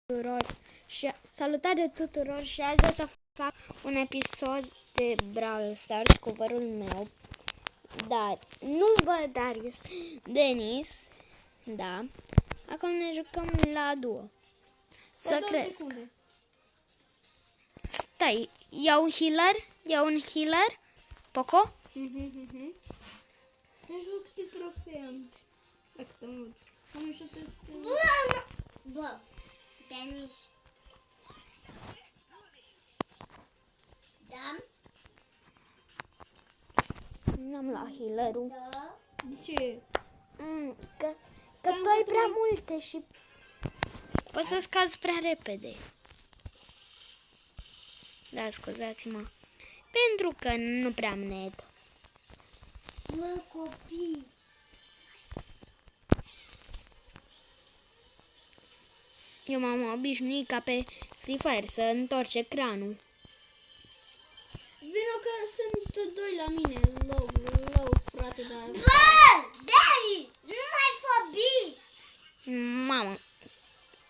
tuturor și salutare tuturor și azi o să fac un episod de Brawl Stars cu vărul meu, dar nu vă Darius, Denis, da. Acum ne jucăm la duo. Să cresc. Stai, iau un healer, Poco? Să joc de trofeu. Bă, Denis. Da? N-am luat healer-ul. Da? De ce? Că tu ai prea multe și poți să scazi prea repede. Da, scuzați-mă. Pentru că nu prea am net. Bă, copii. Eu m-am obișnuit ca pe Free Fire să întorci ecranul. Vino că sunt doi la mine. Low, frate, dar... Bă, Denis, nu mai vorbi. Mamă,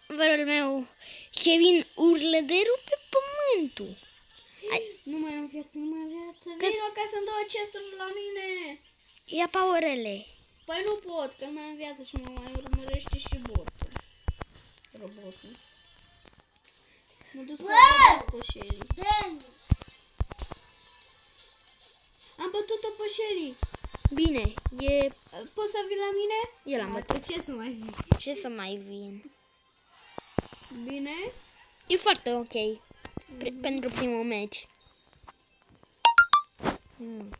vărul meu, Kevin urlă de rupe pământul. Nu mai am viață, nu mai am viață. Vino că sunt două chesturi la mine. Ia paurele. Păi nu pot, că nu mai am viață și mă mai urmărește și botul. Robotul. Mă duc să dau pe Shelly. Denis. Am bătut-o pe Shelly. Bine, e... Poți să vii la mine? El am bătut. Ce să mai vii? Ce să mai vin? Bine? E foarte ok. Pentru primul meci.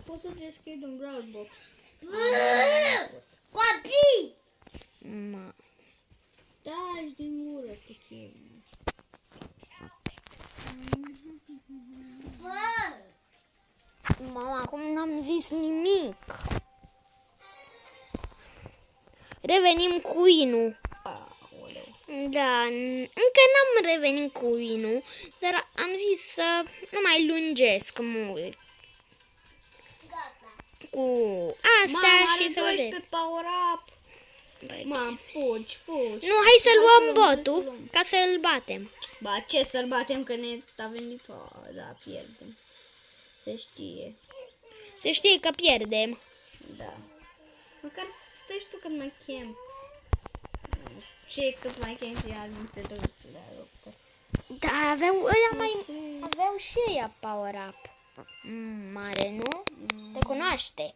Poți să deschid un Brawl Box. Bă, copii. Ma. Taci din gură, te chem. Bă. Mama, acum n-am zis nimic. Revenim cu win-ul. Da, încă n-am revenit cu win-ul, dar am zis să nu mai lungesc mult Gata. cu astea și să vedem. pe power up. Mam, fugi. Nu, hai să luăm luăm, botul ca să-l batem. Ba, ce să-l batem că ne a venit? Da, pierdem. Se știe. Se știe că pierdem. Da. Măcar stai și tu când mă chem. Ce cât mai chem și iar nu te duci la loc. Da, aveau și ea power up. Mare, nu? Te cunoaște.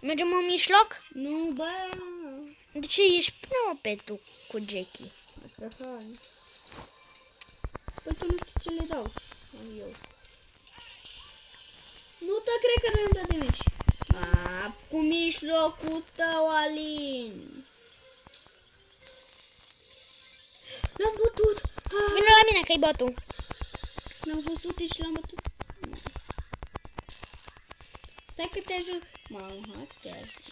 Mergem în mijloc? Nu, bă. De ce ești prea pe tu cu Jackie? Hai. Păi tu nu știu ce le dau. Eu. Nu te cred că nu am dat de mici. Cu mijlocul tău, Alin. L-am bătut. Vino la mine că-i botul. L-am văzut și l-am bătut. Stai că te ajut. Mamă, hai să te ajut.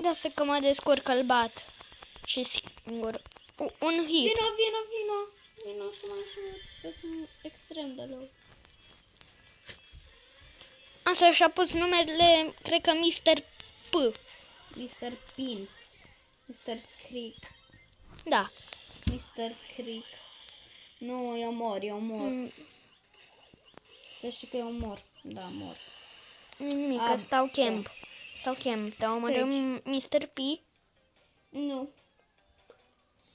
Da, să că mă descurc că-l bat. Și singur. Un hit. Vino. Vino să mă ajut. Că sunt extrem de low. Asta și-a pus numele, cred că Mr. P. Mr. Pin. Mr. Creek. Da. Mr. Creek. Nu, eu mor. Să știi că eu mor. Da, mor. Nimic, că stau camp. Te omorâm Mr. P. Nu.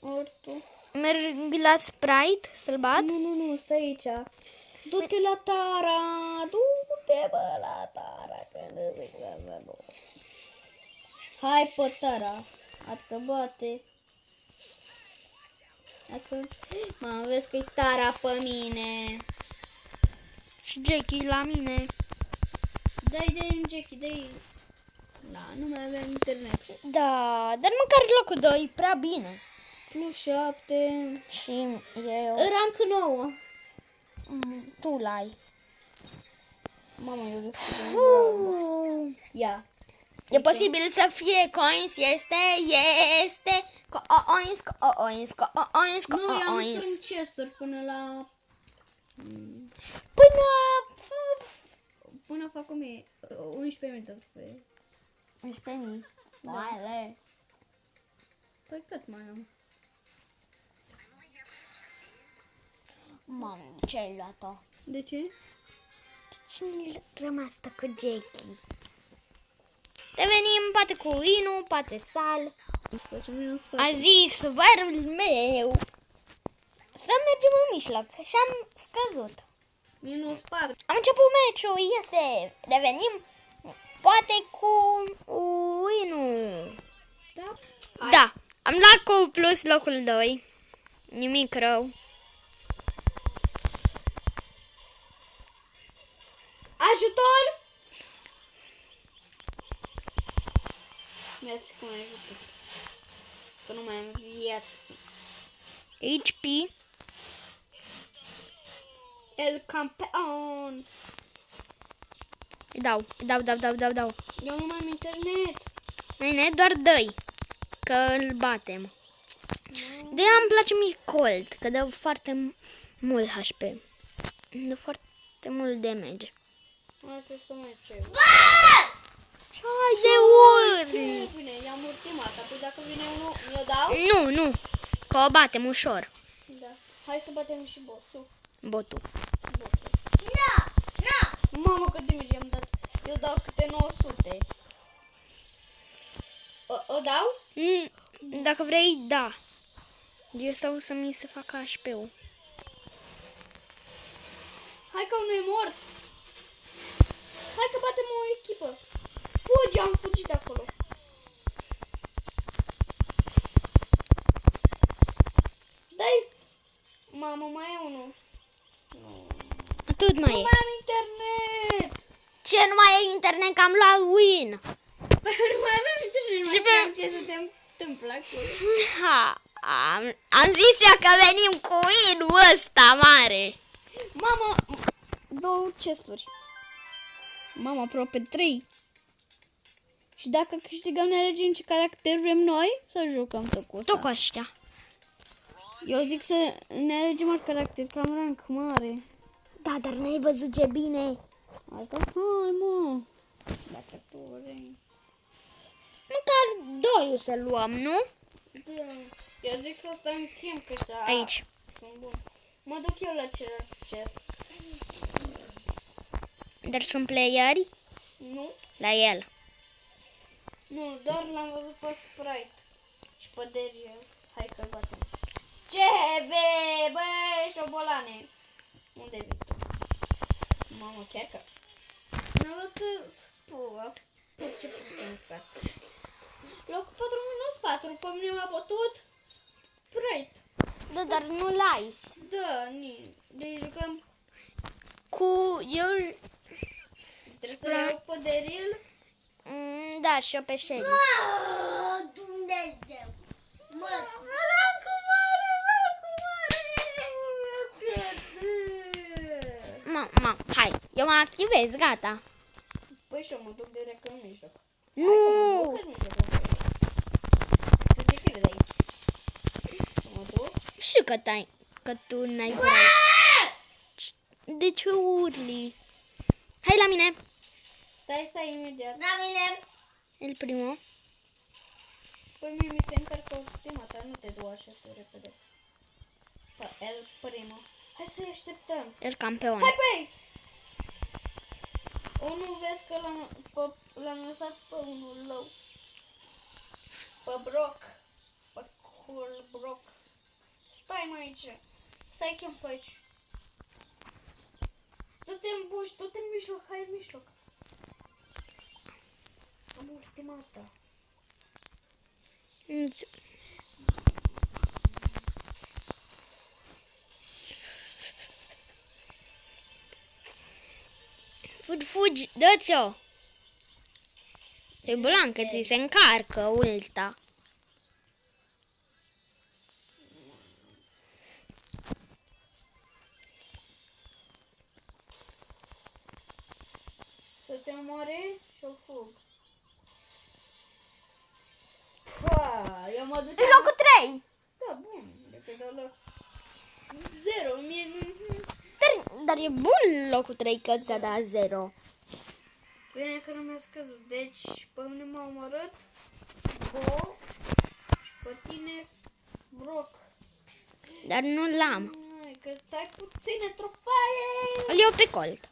Ori tu. Merg la Sprite să-l bat. Nu, stai aici. Du-te la Tara. Du-te, bă, la Tara. Că nu zic la bă. Hai pe Tara. Adică bate. Adică... Mă, vezi că-i Tara pe mine. Și Jackie la mine. Dai-i Jackie, dai-i. Da, nu mai avem internet. Da, dar măcar locul 2 e prea bine. Plus 7. Și eu... Rank 9. Tu l-ai. Mama, eu deschid un Ia. E posibil să fie coins, este coins. Nu, eu am strâns chesturi până la... Până fac 1000, 11.000 de trofee. 11.000. Oale. Păi cât mai am? Mamă, ce ai luat-o? De ce? Cine rămas cu Jackie? Revenim poate cu Inu, poate Sal. Facem în spate. A zis vărul meu să mergem în mijloc și am scăzut. Minus 4. Am început meciul, este. Revenim poate cu Inu. Da? Da, am luat cu plus locul 2. Nimic rău. Ajutor! Mersi că m-ai ajutat. Că nu mai am viață. HP. El campeon! Îi dau. Eu nu mai am internet. Bine, doar dă-i, că îl batem. De aia îmi place mie Colt, că dă foarte mult HP. Dă foarte mult damage. Asta să mai ce. Ce ai de ori? Bine, i-am ultimat. Apoi dacă vine unul, mi-o dau? Nu, că o batem ușor. Da. Hai să batem și bossul. Botul. Mamă, cât de mult i-am dat. Eu dau câte 900. O dau? Dacă vrei, da. Eu stau să mi se facă HP-ul. Hai că unul e mort. Hai că batem o echipă. Fugi, am fugit acolo. Dai. Mamă, mai e unul. Atât mai Nu e. mai am internet. Ce, nu mai e internet, că am luat win. Păi nu mai avem internet, nu Și știam ce se întâmplă acolo. Ha, am zis eu că venim cu win-ul ăsta mare. Mama, 2 chesturi. Mama, aproape 3. Și dacă câștigăm, ne alegem ce caracter vrem noi să jucăm tot cu ăsta. Tot cu ăștia. Eu zic să ne alegem alt caracter, că am rank mare. Da, dar n-ai văzut ce bine. Asta, hai mă. Dacă tu vrei. Măcar doi o să luăm, nu? Da. Eu zic să stăm în camp, că ăștia Aici. sunt buni. Mă duc eu la celălalt chest. Dar sunt playeri Nu? la el. Nu, doar l-am văzut pe Sprite. Și pe Dariel. Hai că-l batem. Ce bă, șobolane. Unde e Victor? Mamă, chiar că... N-am văzut... Ce frumos. Locul 4-4, pe mine m-a bătut Sprite. Da, dar nu l-ai. Da, deci jucăm... Cu eu... Trebuie să iau pe Dariel. Da, și eu pe Shelly. Dumnezeu! Mă, Ma, hai, eu mă activez, gata. Păi și eu mă duc direct în mijloc. Nu! Cât de cât de aici? Mă duc? Și că tu n-ai vrea. De ce urli? Hai la mine. Stai imediat. la mine! El primul. Păi mie mi se încarcă ultimata, nu te du așa tu repede. El primul. Hai să-i așteptăm. El campion. Hai băi! Unul vezi că l-am lăsat pe unul low. Pe Brock. Pe cool Brock. Stai mai aici. Stai că-mi pe aici. Du-te în buș, du-te în mijloc, hai în mijloc. Am ultimata. Fugi, dă-ți-o. E blancă, ți se încarcă ulta. Să te omoare și o fug. Eu mă În duceam... locul 3. Da, bun. De pe dau loc. 0. Mie nu... Dar e bun locul 3 că ți-a dat 0. Bine că nu mi-a scăzut. Deci, pe mine m-a omorât Bo și pe tine Brock. Dar nu l-am. Hai, că stai puține trofee! Îl iau pe Colt.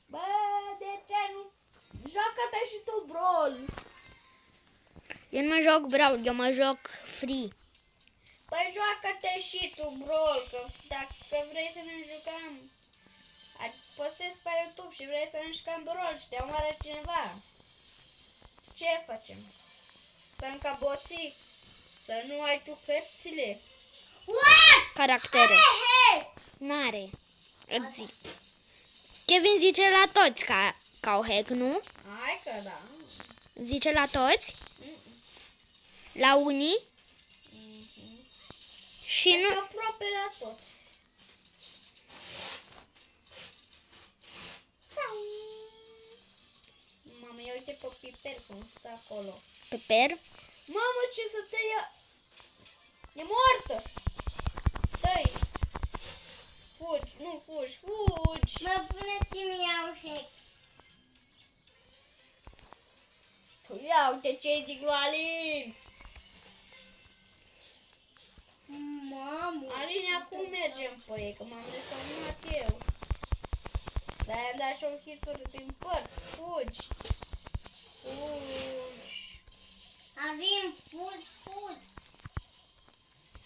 Bă, de ce nu? Joacă-te și tu, Brawl! Eu nu mă joc Brawl, eu mă joc Free. Păi joacă-te și tu, Brawl, că dacă vrei să ne jucăm, postezi pe YouTube și vrei să ne jucăm Brawl și te omoară cineva. Ce facem? Stăm ca boții? Să nu ai tu cărțile? Caractere. N-are. Îți zic. Kevin zice la toți ca au hack, nu? Hai că da. Zice la toți? La unii? Și Hai nu... că aproape la toți. Mamă, ia uite pe Piper cum stă acolo. Peper. Mamă, ce să te ia... E moartă! Stai! Fugi, nu fugi, fugi! Mă pune și-mi iau hack. Ia uite ce zic lui Alin! Mamă. Alin, acum mergem pe ei, că m-am desemnat eu. Dar i-am dat și o hituri din părți. Fugi! Fugi! Avem food.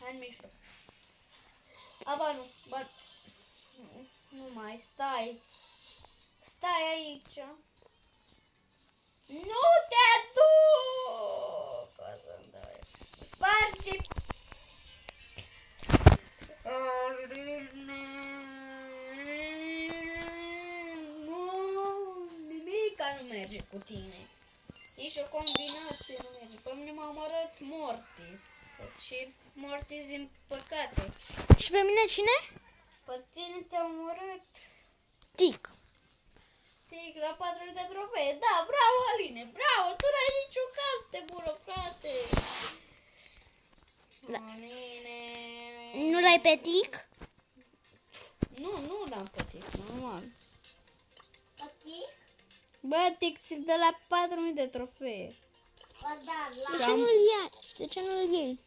Hai în mijloc. Aba nu, nu mai, stai. Stai aici. Nu te duc! O să-mi dai. Sparge! Nu, nimica nu merge cu tine. Nici o combinație nu merge. Pe mine m-a omorât Mortis. Și Mortis din păcate. Și pe mine cine? Pe tine te-a omorât Tic. Tic la 4 de trofee. Da, bravo Aline, bravo, tu n-ai nicio carte bună, frate. Da. Aline. Nu l-ai pe Tic? Nu l-am pățit, normal. Ok? Bă, Tic, ți-l dă la 4000 de trofee. O da, De la... ce nu-l iei? De ce nu-l iei?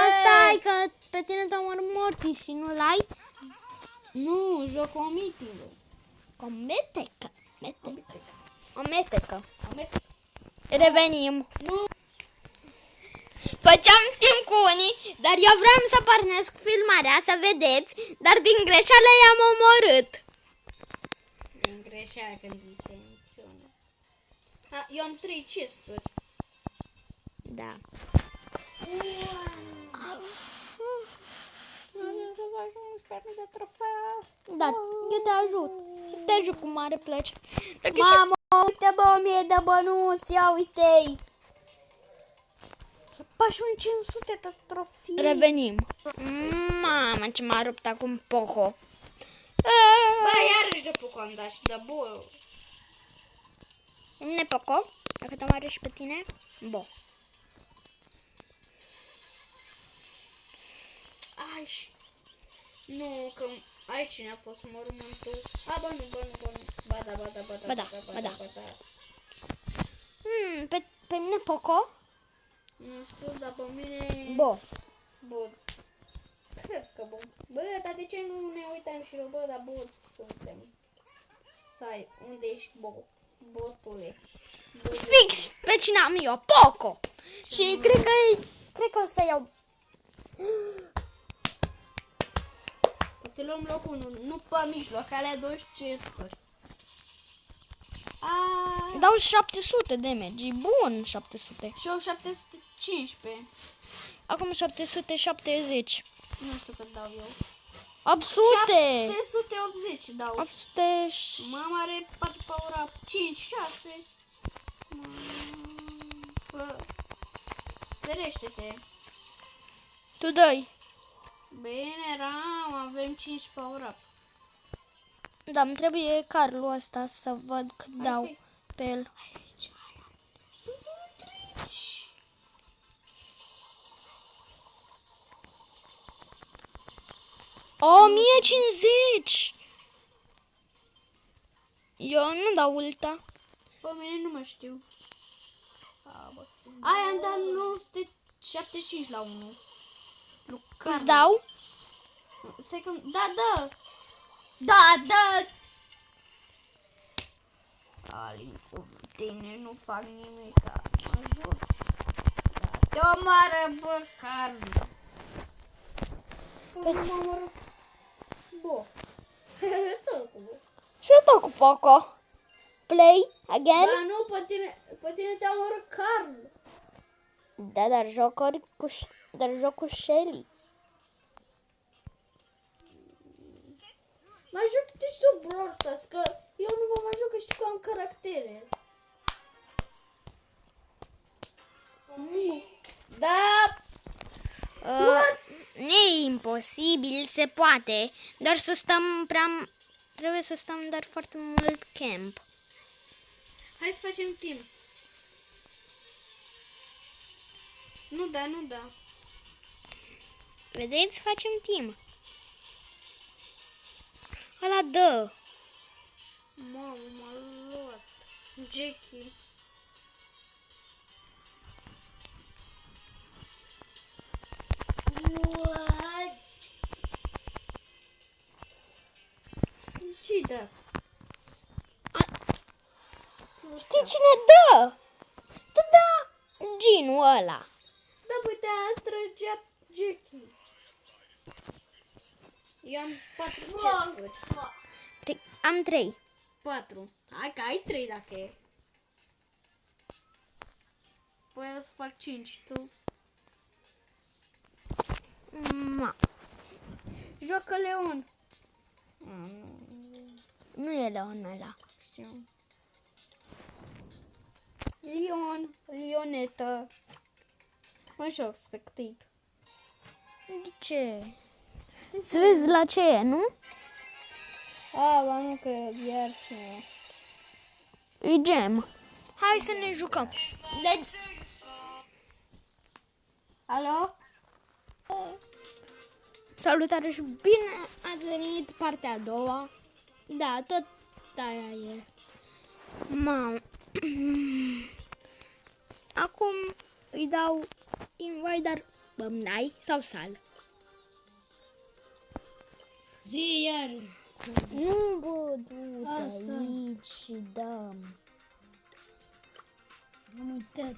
Asta e că pe tine te omor Mortis și nu-l ai? Nu, joc o meeting. O metecă. O metecă. Nu. Revenim. Făceam timp cu unii, dar eu vreau să pornesc filmarea, să vedeți, dar din greșeală i-am omorât. Din greșeală când intenționă. Eu am 3 chesturi. Da. Da, eu te ajut. Te ajut cu mare plăcere. Mamă, uite bă, 1000 de bănuți, ia uite-i. 4500 de trofii. Revenim. Mamă, ce m-a rupt acum Poco. Bă, iarăși de Poconda și de bol. Ne Poco, dacă te omoară și pe tine, bo. Ai, nu, că ai cine a fost mormântul. Ba nu. Ba da. Pe mine Poco, Nu știu, dar pe mine... bo. Bun. Cred că bun. Bă, dar de ce nu ne uităm și bă, dar bot suntem. Stai, unde ești botule? Fix pe cine am eu, Poco. Și cred că o să iau. Te luăm locul 1, nu pe mijloc, alea 2 chesturi. Dau 700 damage, e bun 700. Și eu 715. Acum 770. Nu știu cât dau eu. 800. 780 dau. 800. Mama are 4 power up. 5, 6. Bă, ferește-te. Tu dai. Bine, Ram, avem 5 power up. Da, îmi trebuie carul ăsta să văd cât dau pe el. 1050! Eu nu dau ulta. Pe mine nu mai știu. Aia am dat 975 la 1. Îți dau? Stai că... Da, da! Da, da! Alin, cu tine nu fac nimic. Mă jur. Te omoară, bă, Carl. Mă omoară. Bă. Și tot cu Poco. Play again? Dar nu, pe tine te omoară Carl. Da, dar joc cu Shelly. Mai joc și tu Brawl Stars, că eu nu mă mai joc, că știu că am caractere. Da! Nu e imposibil, se poate. Doar să stăm trebuie să stăm doar foarte mult camp. Hai să facem timp. Nu da, nu da. Vedeți? Facem timp. Ăla dă. Mamă, m-a luat. Jackie. What? Ce-i da? Știi cine dă? Da, Ginu ăla. Da, păi te-a trăgea Jackie. Eu am 4 chesturi. Am 3. 4. Hai că ai 3 dacă e. Păi o să fac 5. Tu Ma. joacă Leon. Nu e Leon ăla. Știu. Leon, Leonetă. Mă joc spectate. De ce? Să vezi la ce e, nu? Ba nu că iar ceva. E gem. Hai să ne jucăm. Deci, Alo? salutare și bine ați venit partea a doua. Da, tot aia e. Mamă. Acum îi dau invite, dar îmi dai sau sal? Zi iar. Nu, bă, du-te Asta. aici și dăm. Am uitat.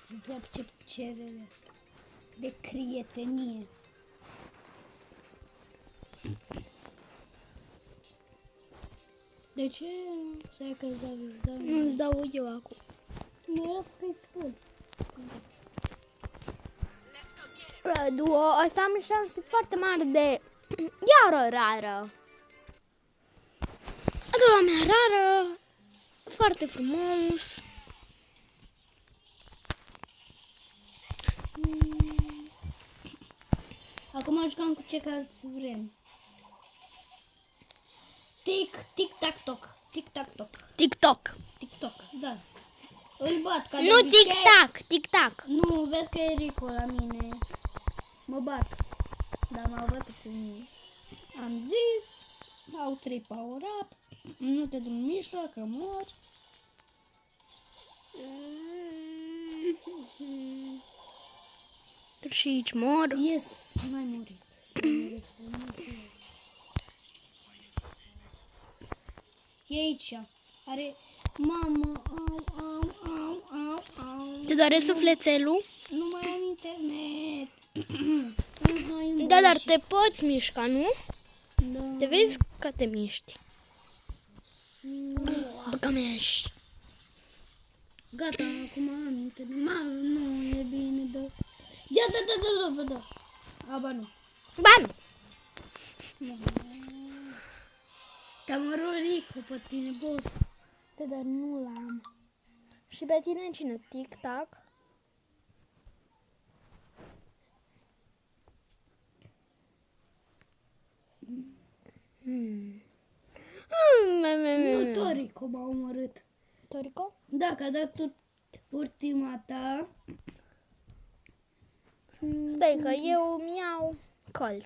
Să-ți accept cererea de prietenie. De ce? Stai că îți dau. Nu îți dau eu acum. Nu era că-i full. Duo, ăsta am șanse foarte mari de iară rară. A doua mea rară, foarte frumos. Acum jucam cu ce cărți vrem. Tic-tac-toc. Tic-tac-toc. TikTok. Tic-toc, da. Îl bat ca de Nu obicei. tic-tac, tic-tac. Nu, vezi că e Rico la mine. Mă bat. Dar m-au bătut cu mine. Am zis, au 3 power-up. Nu te drum mișcă, că mor. Și aici mor. Yes, n-ai murit. E aici. Are... Mamă, au. Te doare sufletelul? Nu mai am internet. Da, dar te poți mișca, nu? Da. Te vezi că te miști. Bă, că miști. Gata, acum am internet. Mamă, nu e bine, da. Ia, da. Aba nu. Bani! Te-am Rico pe tine, bă. Da, dar nu l-am. Și pe tine cine? Tic-tac? Nu, Torico m-a omorât. Torico? Da, că a dat tot ultima ta. Stai că eu mi iau Cold.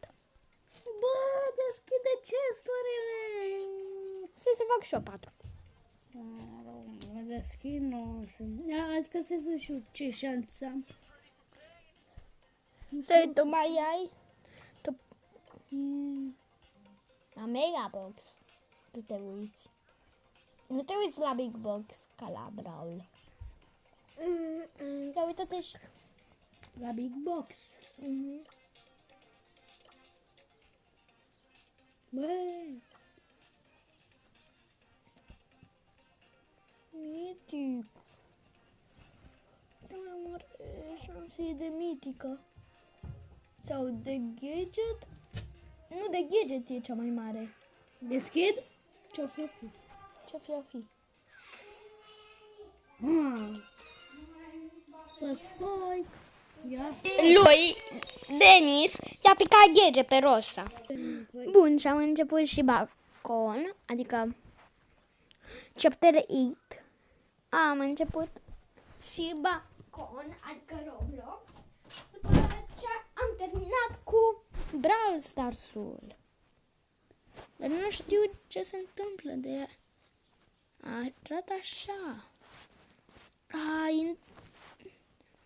Bă, deschide chesturile! Să se fac și o 4. Mă deschid, nu sunt. Adică să știu ce șansă am. Să tu mai ai? Tu... La Megabox. Tu te uiți. Nu te uiți la Big Box ca la Brawl. Ia uite-te și... La Big Box. Băi! Mitic. Șanse e de mitică. Sau de gadget? Nu, de gadget e cea mai mare. Deschid? Ce-o fi? Ce fi a fi? Spike. Ia. Lui, Denis, i-a picat gadget pe Rosa. Bun, și am început și balcon, adică chapter 8. Am început și balcon, adică Roblox. După ce am terminat cu Brawl Stars-ul. Dar nu știu ce se întâmplă de ea. Arată așa.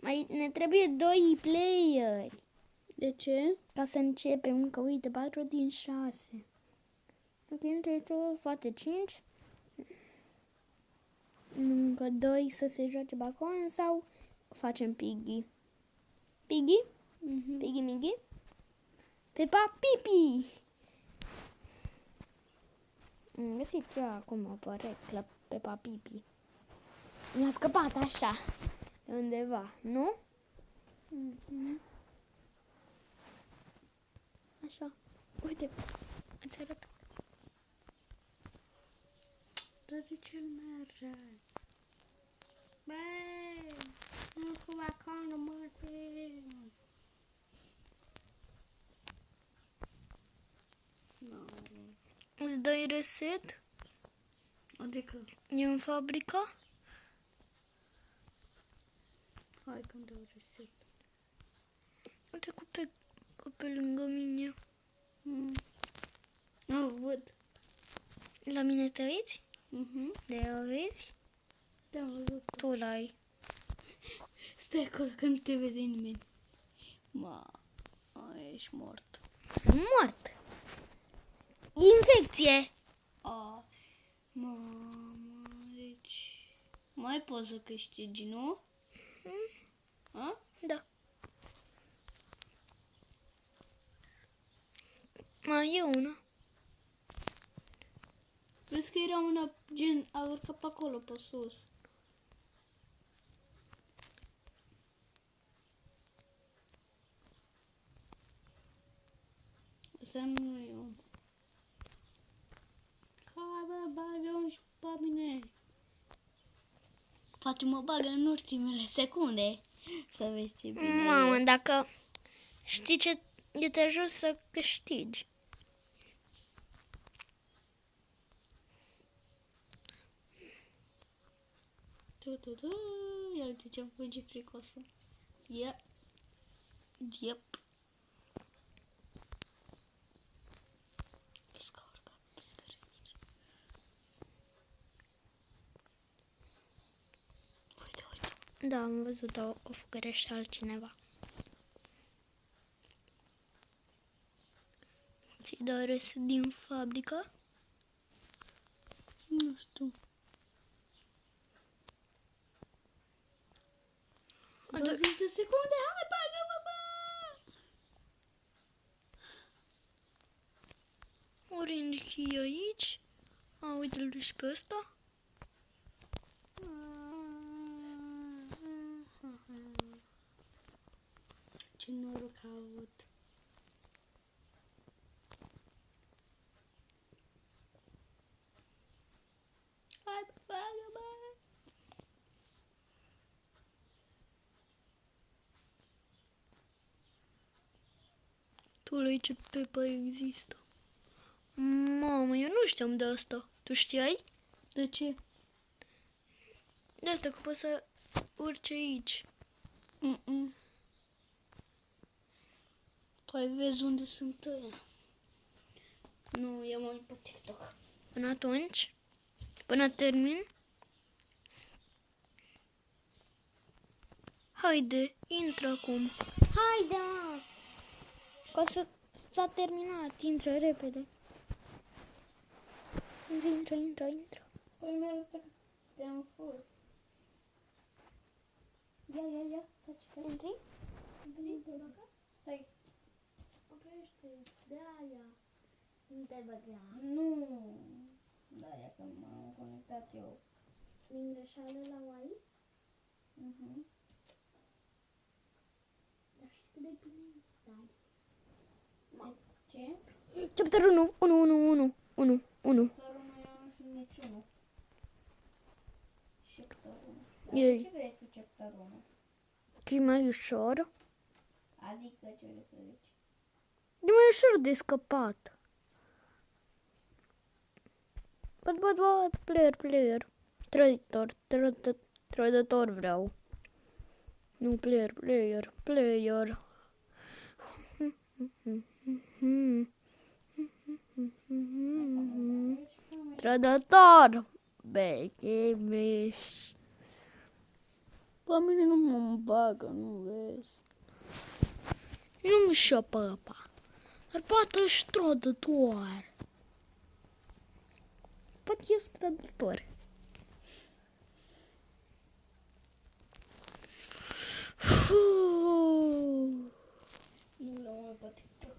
Mai ne trebuie 2 playeri. De ce? Ca să începem, că uite, 4 din 6. Ok, trebuie să face 5. Încă 2 să se joace balcon sau facem Piggy. Piggy? Piggy Miggy? Peppa Pipi! Am găsit eu acum o poreclă Peppa Pipi. Mi-a scăpat așa, de undeva, nu? Așa. Uite, îți arăt. Toate cel merge. Băi! Nu cu balconul, mă, Îți dai reset? Adică, E în fabrică? hai că-mi dau reset. Uite cu pe lângă mine. Nu văd. La mine te uiți? De o vezi? Te-am văzut. Tu l-ai. Stai acolo că nu te vede nimeni. Ești mort. Sunt mort. Infecție. Mamă, deci... Mai poți să câștigi, nu? Da. Mai e una. Vezi că era una gen, a urcat pe acolo, pe sus. Asta nu e un... Hai bă, bagă-mă și pe mine. Fatima bagă în ultimele secunde. Să vezi ce bine Mamă, e. dacă știi ce eu te ajut să câștigi. Ia uite ce-am fugit fricosul. Yep. Scaurca pe scărici. Uite. Da, am văzut o fugăre și altcineva. Ți-i dau reset din fabrică? Nu știu. 20 de secunde, hai bagă-mă, bă! Orange e aici. Uite-l și pe ăsta. Ce noroc a avut. Hai, bagă-mă! Tu lei ce Peppa există. Mamă, eu nu știam de asta. Tu știai? De ce? De asta că poți să urci aici. Păi vezi unde sunt ăia. Nu, eu mă uit pe TikTok. Până atunci, până termin, haide, intră acum. Haide, mă! Că s-a terminat, intră repede. Intră. Păi mi-a arătat că te-am fost. Ia, taci. Intri? Stai. Oprește-ți de aia. Nu te băga. Nu. Da, ia că m-am conectat eu. Din greșeală la Wai? Mhm. Dar știi cât de bine stai. Ce? Chapter 1. Chapter 1 eu nu știu niciunul. Chapter 1. Dar Ei. ce vrei tu chapter 1? E mai ușor. Adică ce vrei să zici? E mai ușor de scăpat. Bat, player. Trădător vreau. Nu, player. Trădător. Bechemeș. Pe mine nu mă bagă, nu vezi. Nu-mi șopă apa. Dar poate ești trădător. Poate ești trădător. Nu le mai pe TikTok.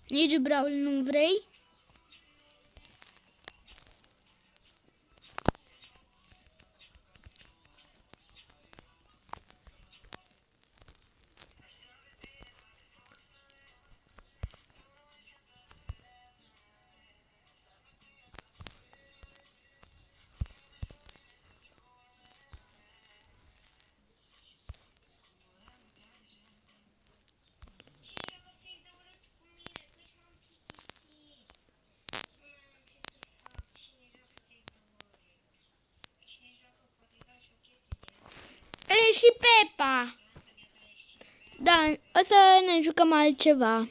Nici Brawl nu vrei? E și Pepa. Da, o să ne jucăm altceva.